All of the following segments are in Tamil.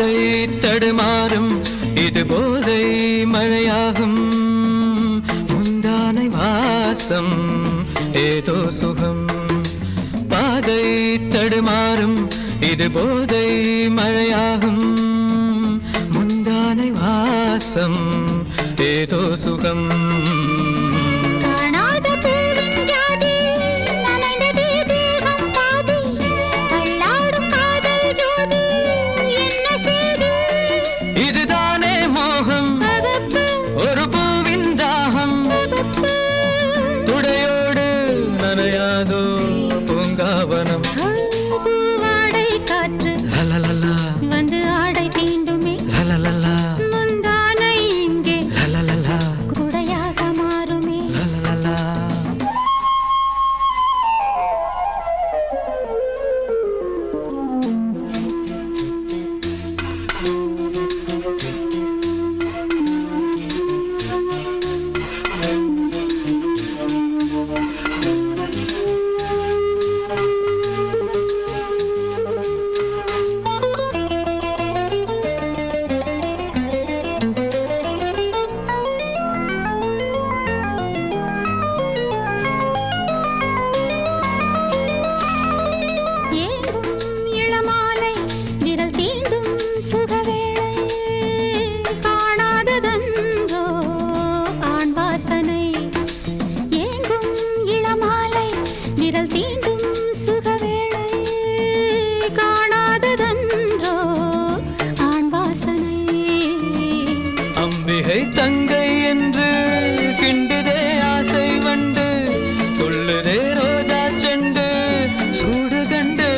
பாதை தடுமாறும் இது போதை மழையாகும் முந்தானை வாசம் ஏதோ சுகம் பாதை தடுமாறும் இது போதை மழையாகும் முந்தானை வாசம் ஏதோ சுகம் பூங்காவனம் பூவாடை காற்று லலலலா வந்து ஆடை தீண்டுமே லலலலா முந்தானை இங்கே லலலலா குடையாக மாறுமே லலலலா அம்பிகை தங்கை என்று கிண்டுதே ஆசை வண்டு துள்ளுதே ரோஜா செண்டு சூடு கண்டு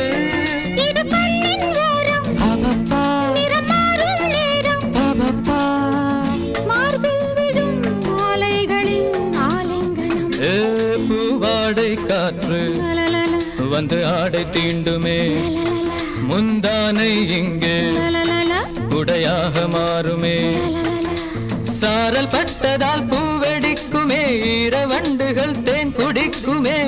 பூவாடை காற்று வந்து ஆடை தீண்டுமே முந்தானை இங்கே குடையாக மாறுமே சாரல் பட்டதால் பூவெடிக்குமே ஈரவண்டுகள் தேன் குடிக்குமே